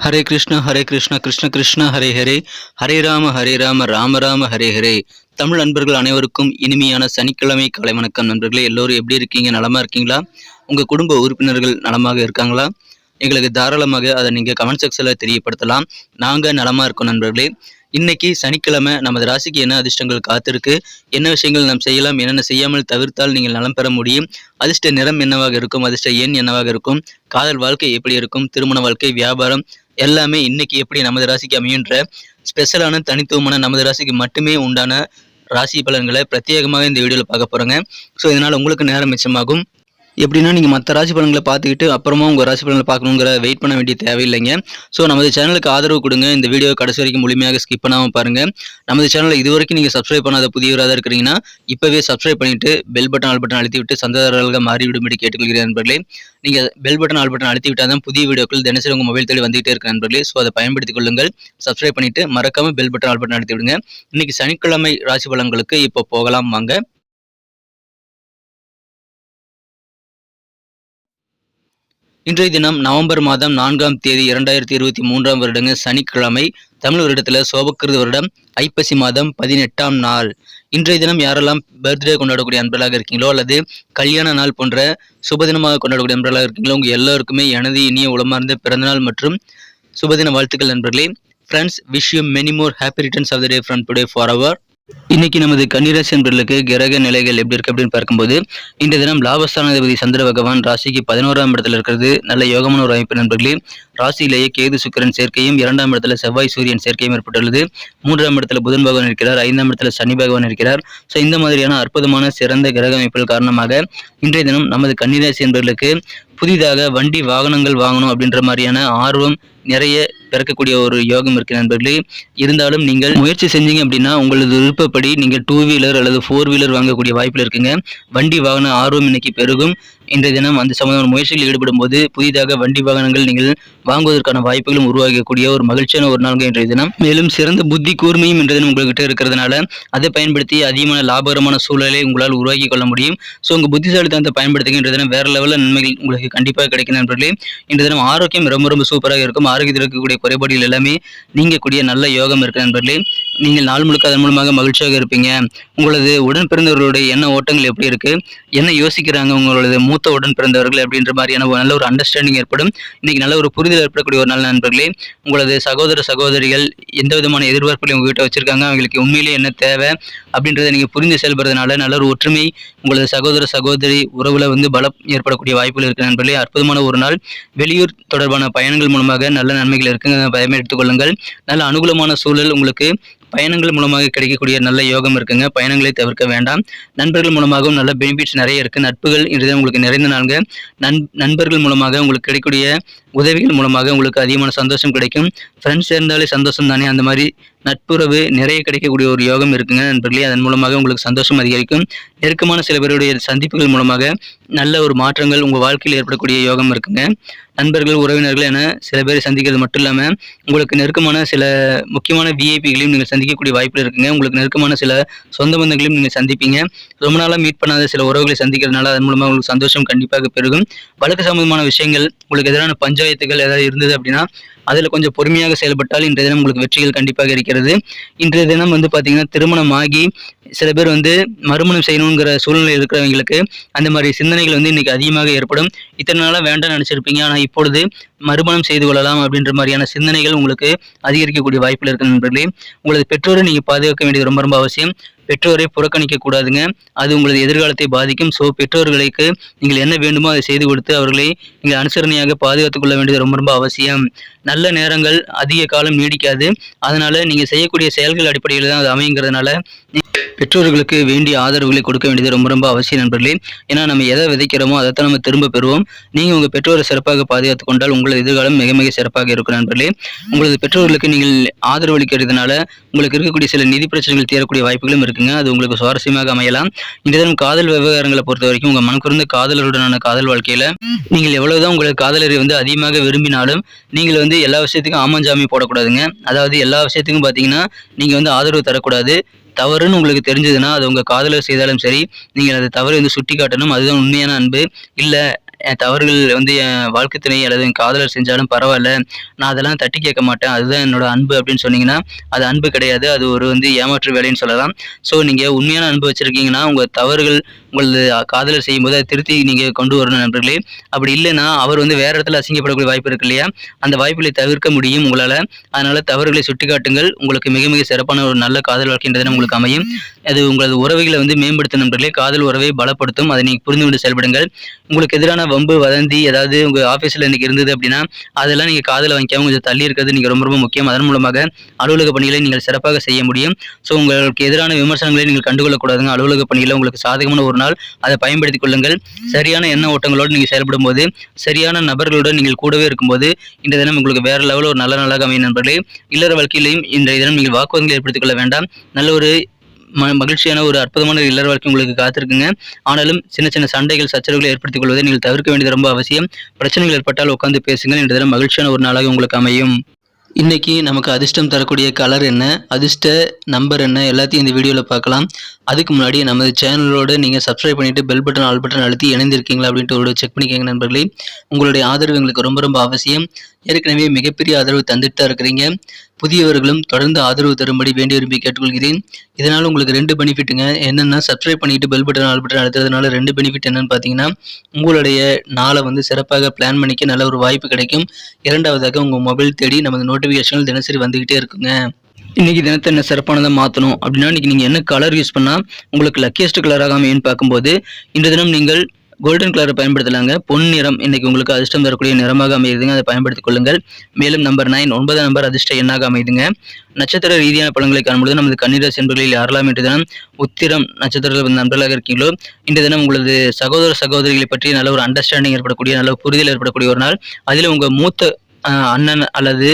ஹரே கிருஷ்ண கிருஷ்ண கிருஷ்ண ஹரே ஹரே, ஹரே ராம ராம ராம ஹரே ஹரே. தமிழ் நண்பர்கள் அனைவருக்கும் இனிமையான சனிக்கிழமை காலை வணக்கம். நண்பர்களே, எல்லோரும் எப்படி இருக்கீங்க? நலமா இருக்கீங்களா? உங்க குடும்ப உறுப்பினர்கள் நலமாக இருக்காங்களா? எங்களுக்கு தாராளமாக அதை நீங்க கமெண்ட் செக்ஷன்ல தெரியப்படுத்தலாம். நாங்க நலமா இருக்கோம் நண்பர்களே. இன்னைக்கு சனிக்கிழமை, நமது ராசிக்கு என்ன அதிர்ஷ்டங்கள் காத்திருக்கு, என்ன விஷயங்கள் நாம் செய்யலாம், என்னென்ன செய்யாமல் தவிர்த்தால் நீங்கள் நலம் பெற முடியும், அதிர்ஷ்ட நிறம் என்னவாக இருக்கும், அதிர்ஷ்ட எண் என்னவாக இருக்கும், காதல் வாழ்க்கை எப்படி இருக்கும், திருமண வாழ்க்கை, வியாபாரம் எல்லாமே இன்னைக்கு எப்படி நமது ராசிக்கு அமையுன்ற ஸ்பெஷலான தனித்துவமான நமது ராசிக்கு மட்டுமே உண்டான ராசி பலன்களை பிரத்யேகமாக இந்த வீடியோவில் பார்க்க போகிறோங்க. ஸோ இதனால் உங்களுக்கு நேரம் மிச்சமாகும். எப்படின்னா, நீங்கள் மற்ற ராசி பலன்களை பார்த்துக்கிட்டு அப்புறமா உங்கள் ராசி பலன்களை பார்க்கணுங்கிற வெயிட் பண்ண வேண்டிய தேவையில்லைங்க. ஸோ நமது சேனலுக்கு ஆதரவு கொடுங்க. இந்த வீடியோ கடைசி வரைக்கும் முழுமையாக ஸ்கிப் பண்ணாமல் பாருங்கள். நமது சேனலில் இது வரைக்கும் நீங்கள் சப்ஸ்கிரைப் பண்ணாத புதியவராக இருக்கிறீங்கன்னா இப்போவே சப்ஸ்கிரைப் பண்ணிவிட்டு பெல் பட்டன் ஆல் பட்டன் அழுத்தி விட்டு சந்தாதாரர்களாக மாறிவிடும்படி கேட்டுக்கொள்கிறேன் நண்பர்களே. நீங்கள் பெல் பட்டன் ஆல் பட்டன் அழுத்தி விட்டால் தான் புதிய வீடியோக்கள் தினசரி உங்கள் மொபைல் தேடி வந்துகிட்டே இருக்க நண்பர்களே. ஸோ அதை பயன்படுத்திக் கொள்ளுங்கள். சப்ஸ்கிரைப் பண்ணிவிட்டு மறக்காமல் பெல் பட்டன் ஆல் பட்டன் அழுத்தி விடுங்க. இன்றைக்கி சனிக்கிழமை ராசி பலன்களுக்கு இப்போ போகலாம் வாங்க. இன்றைய தினம் நவம்பர் மாதம் 4ஆம் தேதி 2023ஆம் வருடங்க, சனிக்கிழமை. தமிழ் வருடத்தில் சோபக்கிருத வருடம் ஐப்பசி மாதம் 18ஆம் நாள். இன்றைய தினம் யாரெல்லாம் பர்த்டே கொண்டாடக்கூடிய அன்பர்களாக இருக்கீங்களோ அல்லது கல்யாண நாள் போன்ற சுபதினமாக கொண்டாடக்கூடிய அன்பர்களாக இருக்கீங்களோ, உங்கள் எல்லோருக்குமே எனது இனிய உளமார்ந்த பிறந்தநாள் மற்றும் சுபதின வாழ்த்துக்கள் நண்பர்களே. Friends, wish you many more happy returns of the day from today for our. இன்னைக்கு நமது கன்னிராசி என்பர்களுக்கு கிரக நிலைகள் எப்படி இருக்கு அப்படின்னு பார்க்கும்போது, இந்த தினம் லாபஸ்தானாதிபதி சந்திர பகவான் ராசிக்கு 11ஆம் இடத்துல இருக்கிறது நல்ல யோகமான ஒரு அமைப்பு நண்பர்களே. ராசியிலேயே கேது சுக்கிரன் சேர்க்கையும், 2ஆம் இடத்துல செவ்வாய் சூரியன் சேர்க்கையும் ஏற்பட்டுள்ளது. 3ஆம் இடத்துல புதன் பகவான் இருக்கிறார். 5ஆம் இடத்துல சனி பகவான் இருக்கிறார். ஸோ இந்த மாதிரியான அற்புதமான சிறந்த கிரக அமைப்புகள் காரணமாக இன்றைய தினம் நமது கன்னிராசி என்பர்களுக்கு புதிதாக வண்டி வாகனங்கள் வாங்கணும் அப்படின்ற மாதிரியான ஆர்வம் நிறைய பிறக்கக்கூடிய ஒரு யோகம் இருக்கு நண்பர்களே. இருந்தாலும் நீங்கள் முயற்சி செஞ்சீங்க அப்படின்னா உங்களது விருப்பப்படி நீங்கள் 2 வீலர் அல்லது 4 வீலர் வாங்கக்கூடிய வாய்ப்பில் இருக்குங்க. வண்டி வாகன ஆர்வம் இன்னைக்கு பெருகும். இன்றைய தினம் அந்த சம்பந்தமான முயற்சியில் ஈடுபடும் போது புதிதாக வண்டி வாகனங்கள் நீங்கள் வாங்குவதற்கான வாய்ப்புகளும் உருவாகக்கூடிய ஒரு மகிழ்ச்சியான ஒரு நாள் இன்றைய தினம். மேலும் சிறந்த புத்தி கூர்மையும் இன்றைய தினம் உங்கள்கிட்ட இருக்கிறதுனால அதை பயன்படுத்தி அதிகமான லாபகரமான சூழலை உங்களால் உருவாக்கி கொள்ள முடியும். ஸோ உங்கள் புத்திசாலித்தனத்தை பயன்படுத்துங்க. இன்றைய தினம் வேற லெவலில் நன்மைகள் உங்களுக்கு கண்டிப்பாக கிடைக்கும் நண்பர்களே. இன்றைய தினம் ஆரோக்கியம் ரொம்ப ரொம்ப சூப்பராக இருக்கும். ஆரோக்கியத்தில் இருக்கக்கூடிய குறைபாடுகள் எல்லாமே நீங்கக்கூடிய நல்ல யோகம் இருக்கு நண்பர்களே. நீங்கள் நாள் முழுக்க அதன் மூலமாக மகிழ்ச்சியாக இருப்பீங்க. உங்களது உடன் பிறந்தவர்களுடைய எண்ண ஓட்டங்கள் எப்படி இருக்கு, என்ன யோசிக்கிறாங்க உங்களது மூத்த உடன் பிறந்தவர்கள் அப்படின்ற மாதிரியான நல்ல ஒரு அண்டர்ஸ்டாண்டிங் ஏற்படும். இன்னைக்கு நல்ல ஒரு புரிதல் ஏற்படக்கூடிய ஒரு நல்ல நண்பர்களே. உங்களது சகோதர சகோதரிகள் எந்த விதமான எதிர்பார்ப்புகளையும் உங்ககிட்ட வச்சிருக்காங்க, அவங்களுக்கு உண்மையிலே என்ன தேவை அப்படின்றத நீங்க புரிந்து செயல்படுறதுனால நல்ல ஒரு ஒற்றுமை உங்களது சகோதர சகோதரி உறவுல பலம் ஏற்படக்கூடிய வாய்ப்புகள் இருக்கு நண்பர்களே. அற்புதமான ஒரு நாள். வெளியூர் தொடர்பான பயணங்கள் மூலமாக நல்ல நன்மைகள் இருக்குங்க, பயமே எடுத்துக்கொள்ளுங்கள். நல்ல அனுகூலமான சூழல் உங்களுக்கு பயணங்கள் மூலமாக கிடைக்கக்கூடிய நல்ல யோகம் இருக்குங்க. பயணங்களை தவிர்க்க வேண்டாம். நண்பர்கள் மூலமாகவும் நல்ல பெனிஃபிட்ஸ் நிறைய இருக்கு. நட்புகள் இன்றைய உங்களுக்கு நிறைந்த நாள்ங்க. நண்பர்கள் மூலமாக உங்களுக்கு கிடைக்கக்கூடிய உதவிகள் மூலமாக உங்களுக்கு அதிகமான சந்தோஷம் கிடைக்கும். ஃப்ரெண்ட்ஸ் இருந்தாலே சந்தோஷம் தானே, அந்த மாதிரி நட்புறவு நிறைய கிடைக்கக்கூடிய ஒரு யோகம் இருக்குங்க நண்பர்களே. அதன் மூலமாக உங்களுக்கு சந்தோஷம் அதிகரிக்கும். நெருக்கமான சில பேருடைய சந்திப்புகள் மூலமாக நல்ல ஒரு மாற்றங்கள் உங்கள் வாழ்க்கையில் ஏற்படக்கூடிய யோகம் இருக்குங்க. நண்பர்கள், உறவினர்கள் என சில பேரை சந்திக்கிறது மட்டும் இல்லாமல் உங்களுக்கு நெருக்கமான சில முக்கியமான விஐபிகளையும் நீங்கள் சந்திக்கக்கூடிய வாய்ப்பில் இருக்குங்க. உங்களுக்கு நெருக்கமான சில சொந்த பந்தங்களையும் நீங்கள் சந்திப்பீங்க. ரொம்ப நாளாக மீட் பண்ணாத சில உறவுகளை சந்திக்கிறதுனால அதன் மூலமாக உங்களுக்கு சந்தோஷம் கண்டிப்பாக பெருகும். வழக்கு சம்பந்தமான விஷயங்கள், உங்களுக்கு எதிரான பஞ்சாயத்துகள் ஏதாவது இருந்தது அப்படின்னா அதில் கொஞ்சம் பொறுமையாக செயல்பட்டால் இன்றைய தினம் உங்களுக்கு வெற்றிகள் கண்டிப்பாக இருக்கிறது. இன்றைய தினம் பார்த்தீங்கன்னா, திருமணமாகி சில பேர் மறுமணம் செய்யணுங்கிற சூழ்நிலை இருக்கிறவங்களுக்கு அந்த மாதிரி சிந்தனைகள் இன்னைக்கு அதிகமாக ஏற்படும். இத்தனை நாளாக வேண்டாம் நினச்சிருப்பீங்க, ஆனால் இப்பொழுது மறுமணம் செய்து கொள்ளலாம் அப்படின்ற மாதிரியான சிந்தனைகள் உங்களுக்கு அதிகரிக்கக்கூடிய வாய்ப்பில் இருக்கு நண்பர்களே. உங்களது பெற்றோரை நீங்கள் பாதுகாக்க வேண்டியது ரொம்ப ரொம்ப அவசியம். பெற்றோரை புறக்கணிக்க கூடாதுங்க, அது உங்களது எதிர்காலத்தை பாதிக்கும். ஸோ பெற்றோர்களுக்கு நீங்கள் என்ன வேண்டுமோ அதை செய்து கொடுத்து அவர்களை நீங்கள் அனுசரணையாக பாதுகாத்துக் கொள்ள வேண்டியது ரொம்ப ரொம்ப அவசியம். நல்ல நேரங்கள் அதிக காலம் நீடிக்காது. அதனால நீங்கள் செய்யக்கூடிய செயல்கள் அடிப்படையில் தான் அது அமைங்கிறதுனால பெற்றோர்களுக்கு வேண்டிய ஆதரவுகளை கொடுக்க வேண்டியது ரொம்ப ரொம்ப அவசியம் நண்பர்களே. ஏன்னா நம்ம எதை விதைக்கிறோமோ அதைத்தான் நம்ம திரும்ப பெறுவோம். நீங்கள் உங்கள் பெற்றோரை சிறப்பாக பாதுகாத்துக் கொண்டால் உங்களது எதிர்காலம் மிக மிக சிறப்பாக இருக்கும் நண்பர்களே. உங்களது பெற்றோர்களுக்கு நீங்கள் ஆதரவு அளிக்கிறதுனால உங்களுக்கு இருக்கக்கூடிய சில நிதி பிரச்சனைகள் தீரக்கூடிய வாய்ப்புகளும் இருக்குங்க. அது உங்களுக்கு சுவாரஸ்யமாக அமையலாம். இந்த தினம் காதல் விவகாரங்களை பொறுத்த வரைக்கும் உங்கள் மனக்குறந்த காதலருடனான காதல் வாழ்க்கையில நீங்கள் எவ்வளவுதான் உங்களுக்கு காதலரை அதிகமாக விரும்பினாலும் நீங்கள் எல்லா விஷயத்துக்கும் ஆமாஞ்சாமி போடக்கூடாதுங்க. அதாவது எல்லா விஷயத்துக்கும் பார்த்தீங்கன்னா நீங்கள் ஆதரவு தரக்கூடாது. தவறுன்னு உங்களுக்கு தெரிஞ்சதுன்னா அது உங்கள் காதலர் செய்தாலும் சரி, நீங்கள் அதை தவறு சுட்டி காட்டணும். அதுதான் உண்மையான அன்பு. இல்லை என் தவறுகள் வந்து என் வாழ்க்கை துணை அல்லது என் காதலர் செஞ்சாலும் பரவாயில்ல, நான் அதெல்லாம் தட்டி கேட்க மாட்டேன். அதுதான் என்னோட அன்பு அப்படின்னு சொன்னீங்கன்னா, அது அன்பு கிடையாது. அது ஒரு வந்து ஏமாற்று வேலைன்னு சொல்லலாம். ஸோ நீங்க உண்மையான அன்பு வச்சிருக்கீங்கன்னா, உங்க தவறுகள் உங்களது காதலர் செய்யும்போது அதை திருத்தி நீங்க கொண்டு வரணும் நண்பர்களே. அப்படி இல்லைன்னா, அவர் வந்து வேற இடத்துல அசிங்கப்படக்கூடிய வாய்ப்பு இருக்கு இல்லையா? அந்த வாய்ப்புகளை தவிர்க்க முடியும் உங்களால. அதனால தவறுகளை சுட்டிக்காட்டுங்கள். உங்களுக்கு மிக மிக சிறப்பான ஒரு நல்ல காதல் வாழ்க்கைன்றது உங்களுக்கு அமையும். அது உங்களது உறவுகளை வந்து மேம்படுத்தும் நண்பர்களே. காதல் உறவை பலப்படுத்தும். அதை நீங்க புரிந்து கொண்டு செயல்படுங்கள். உங்களுக்கு எதிரான வம்பு, வதந்தி ஏதாவது உங்க ஆஃபீஸ்ல இன்னைக்கு இருந்தது அப்படின்னா, அதெல்லாம் நீங்க காதுல வாங்கிக்காம கொஞ்சம் தள்ளி இருக்கிறது நீங்க ரொம்ப ரொம்ப முக்கியம். அதன் மூலமாக அலுவலக பணிகளை நீங்கள் சிறப்பாக செய்ய முடியும். ஸோ உங்களுக்கு எதிரான விமர்சனங்களை நீங்கள் கண்டுகொள்ளக்கூடாதுங்க. அலுவலக பணியில உங்களுக்கு சாதகமான ஒரு நாள், அதை பயன்படுத்திக் கொள்ளுங்கள். சரியான எண்ண ஓட்டங்களோடு நீங்க செயல்படும்போது, சரியான நபர்களுடன் நீங்கள் கூடவே இருக்கும்போது, இந்த தினம் உங்களுக்கு வேற லெவல்ல ஒரு நல்ல நாளாக அமையும் நண்பர்களே. இல்லற வாழ்க்கையிலையும் இன்றைய தினம் நீங்கள் வாக்குவாதங்களை ஏற்படுத்திக் கொள்ள வேண்டாம். நல்ல ஒரு மகிழ்ச்சியான ஒரு அற்புதமான இல்லற வாழ்க்கை உங்களுக்கு காத்திருக்குங்க. ஆனாலும் சின்ன சின்ன சண்டைகள், சச்சரவுகளை ஏற்படுத்திக் கொள்வதை நீங்கள் தவிர்க்க வேண்டியது ரொம்ப அவசியம். பிரச்சனைகள் ஏற்பட்டால் உட்கார்ந்து பேசுங்கள். இன்றைய தினம் மகிழ்ச்சியான ஒரு நாளாக உங்களுக்கு அமையும். இன்னைக்கு நமக்கு அதிர்ஷ்டம் தரக்கூடிய கலர் என்ன, அதிர்ஷ்ட நம்பர் என்ன, எல்லாத்தையும் இந்த வீடியோவில் பார்க்கலாம். அதுக்கு முன்னாடி நமது சேனலோடு நீங்கள் சப்ஸ்கிரைப் பண்ணிவிட்டு பெல் பட்டன், ஆல் பட்டன் அழுத்தி இணைந்திருக்கீங்களா அப்படின்ட்டு ஒரு செக் பண்ணிக்கோங்க நண்பர்களே. உங்களுடைய ஆதரவு எங்களுக்கு ரொம்ப ரொம்ப அவசியம். ஏற்கனவே மிகப்பெரிய ஆதரவு தந்துட்டு தான் இருக்கிறீங்க. புதியவர்களும் தொடர்ந்து ஆதரவு தரும்படி வேண்டி விரும்பி கேட்டுக்கொள்கிறேன். இதனால் உங்களுக்கு 2 பெனிஃபிட்டுங்க. என்னென்னா, சப்ஸ்கிரைப் பண்ணிவிட்டு பெல் பட்டன், ஆல் பட்டன் அழுத்துறதுனால 2 பெனிஃபிட் என்னென்னு பார்த்தீங்கன்னா, உங்களுடைய நாளை வந்து சிறப்பாக பிளான் பண்ணிக்க நல்ல ஒரு வாய்ப்பு கிடைக்கும். இரண்டாவதாக உங்கள் மொபைல் தேடி நமது நோட்டிஃபிகேஷன்கள் தினசரி வந்துக்கிட்டே இருக்குங்க. இன்னைக்கு தினத்தை என்ன சிறப்பானதாக மாற்றணும் அப்படின்னா, இன்னைக்கு நீங்கள் என்ன கலர் யூஸ் பண்ணால் உங்களுக்கு லக்கியஸ்ட் கலராக அமையும்னு பார்க்கும்போது, இந்த தினம் நீங்கள் கோல்டன் கலரை பயன்படுத்தலாங்க. பொன் நிறம் இன்னைக்கு உங்களுக்கு அதிர்ஷ்டம் தரக்கூடிய நிறமாக அமையுதுங்க. அதை பயன்படுத்திக் கொள்ளுங்கள். மேலும் நம்பர் 9 9 நம்பர் அதிர்ஷ்ட எண்ணாக அமையுதுங்க. நட்சத்திர ரீதியான பலன்களை காணும்பொழுது நமது கன்னிராசி என்பர்களில் யாரெல்லாம் இன்று தினம் உத்திரம் நட்சத்திரத்தில் நண்பர்களாக இருக்கீங்களோ, இந்த தினம் உங்களது சகோதர சகோதரிகளை பற்றி நல்ல ஒரு அண்டர்ஸ்டாண்டிங் ஏற்படக்கூடிய, நல்ல புரிதல் ஏற்படக்கூடிய ஒரு நாள். அதில் உங்கள் மூத்த அண்ணன் அல்லது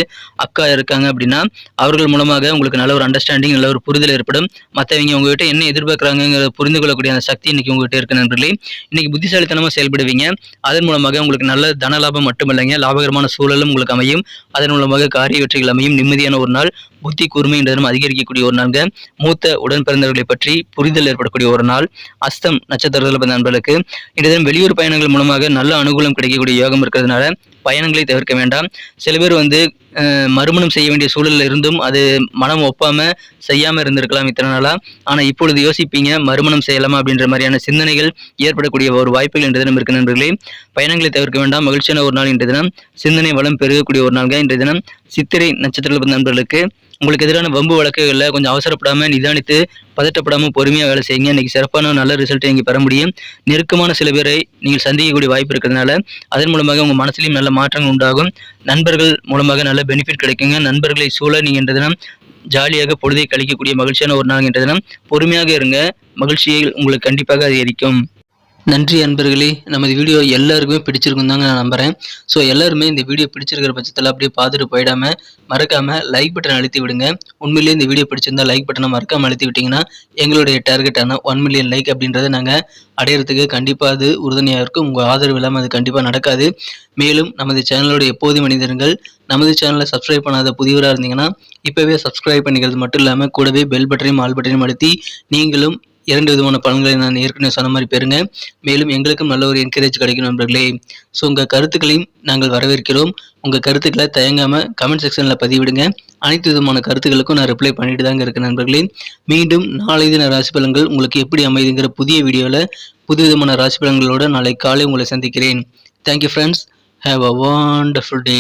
அக்கா இருக்காங்க அப்படின்னா, அவர்கள் மூலமாக உங்களுக்கு நல்ல ஒரு அண்டர்ஸ்டாண்டிங், நல்ல ஒரு புரிதல் ஏற்படும். மற்றவங்க உங்ககிட்ட என்ன எதிர்பார்க்குறாங்கிறத புரிந்து கொள்ளக்கூடிய அந்த சக்தி இன்னைக்கு உங்ககிட்ட இருக்கு நண்பர்களே. இன்னைக்கு புத்திசாலித்தனமாக செயல்படுவீங்க. அதன் மூலமாக உங்களுக்கு நல்ல தன லாபம் மட்டுமல்லைங்க, லாபகரமான சூழலும் உங்களுக்கு அமையும். அதன் மூலமாக காரிய வெற்றிகள் அமையும். நிம்மதியான ஒரு நாள். புத்தி கூர்மை என்ற தினம் அதிகரிக்கக்கூடிய ஒரு நாள்ங்க. மூத்த உடன் பிறந்தவர்களை பற்றி புரிதல் ஏற்படக்கூடிய ஒரு நாள். அஸ்தம் நட்சத்திரத்தில் பிறந்த நண்பர்களுக்கு இந்த தினம் வெளியூர் பயணங்கள் மூலமாக நல்ல அனுகூலம் கிடைக்கக்கூடிய யோகம் இருக்கிறதுனால பயணங்களை தவிர்க்க வேண்டாம். சில பேர் வந்து மறுமணம் செய்ய வேண்டிய சூழலில் இருந்தும் அது மனம் ஒப்பாம செய்யாம இருந்திருக்கலாம் இத்தனை நாளா. ஆனா இப்பொழுது யோசிப்பீங்க, மறுமணம் செய்யலாமா அப்படின்ற மாதிரியான சிந்தனைகள் ஏற்படக்கூடிய ஒரு வாய்ப்புகள் இன்றைய தினம் இருக்கு நண்பர்களே. பயணங்களை தவிர்க்க வேண்டாம். மகிழ்ச்சியான ஒரு நாள் இன்றைய தினம். சிந்தனை வளம் பெருகக்கூடிய ஒரு நாள்ங்க இன்றைய தினம். சித்திரை நட்சத்திரத்தில் பிறந்த நண்பர்களுக்கு உங்களுக்கு எதிரான வம்பு வழக்குகளில் கொஞ்சம் அவசரப்படாமல், நிதானித்து, பதட்டப்படாமல் பொறுமையாக வேலை செய்யுங்க. இன்னைக்கு சிறப்பான நல்ல ரிசல்ட்டை நீங்கள் பெற முடியும். நெருக்கமான சில பேரை நீங்கள் சந்திக்கக்கூடிய வாய்ப்பு இருக்கிறதுனால அதன் மூலமாக உங்கள் மனசுலையும் நல்ல மாற்றங்கள் உண்டாகும். நண்பர்கள் மூலமாக நல்ல பெனிஃபிட் கிடைக்குங்க. நண்பர்களை சூழ நீங்கள் இன்ற தினம் ஜாலியாக பொழுதை கழிக்கக்கூடிய மகிழ்ச்சியான ஒரு நாள் இன்ற தினம். பொறுமையாக இருங்க, மகிழ்ச்சியை உங்களுக்கு கண்டிப்பாக அதிகரிக்கும். நன்றி அன்பர்களே. நமது வீடியோ எல்லாருக்குமே பிடிச்சிருக்கும் தாங்க நான் நம்புகிறேன். ஸோ எல்லாருமே இந்த வீடியோ பிடிச்சிருக்கிற பட்சத்தில் அப்படியே பார்த்துட்டு போயிடாமல் மறக்காமல் லைக் பட்டன் அழுத்தி விடுங்க. உண்மையிலேயே இந்த வீடியோ பிடிச்சிருந்தா லைக் பட்டனை மறக்காமல் அழுத்தி விட்டிங்கன்னா எங்களுடைய டார்கெட்டான 1 மில்லியன் லைக் அப்படின்றத நாங்கள் அடையிறதுக்கு கண்டிப்பாக அது உறுதுணையாக இருக்கும். உங்கள் ஆதரவு இல்லாமல் அது கண்டிப்பாக நடக்காது. மேலும் நமது சேனலோட எப்போதும் மனிதர்கள் நமது சேனலை சப்ஸ்கிரைப் பண்ணாத புதியவராக இருந்தீங்கன்னா இப்போவே சப்ஸ்கிரைப் பண்ணிக்கிறது மட்டும் இல்லாமல் கூடவே பெல் பட்டனையும் ஆல் பட்டனையும் அழுத்தி நீங்களும் 2 விதமான பலன்களை நான் ஏற்கனவே சொன்ன மாதிரி பெறுங்க. மேலும் எங்களுக்கும் நல்ல ஒரு என்கரேஜ் கிடைக்கும் நண்பர்களே. ஸோ உங்கள் கருத்துக்களையும் நாங்கள் வரவேற்கிறோம். உங்கள் கருத்துக்களை தயங்காமல் கமெண்ட் செக்ஷனில் பதிவிடுங்க. அனைத்து விதமான கருத்துக்களுக்கும் நான் ரிப்ளை பண்ணிட்டு தாங்க இருக்கேன் நண்பர்களே. மீண்டும் நாளை தின ராசி பலன்கள் உங்களுக்கு எப்படி அமைதுங்கிற புதிய வீடியோவில் புது விதமான ராசி பலன்களோடு நாளை காலை உங்களை சந்திக்கிறேன். Thank you friends. Have a wonderful day.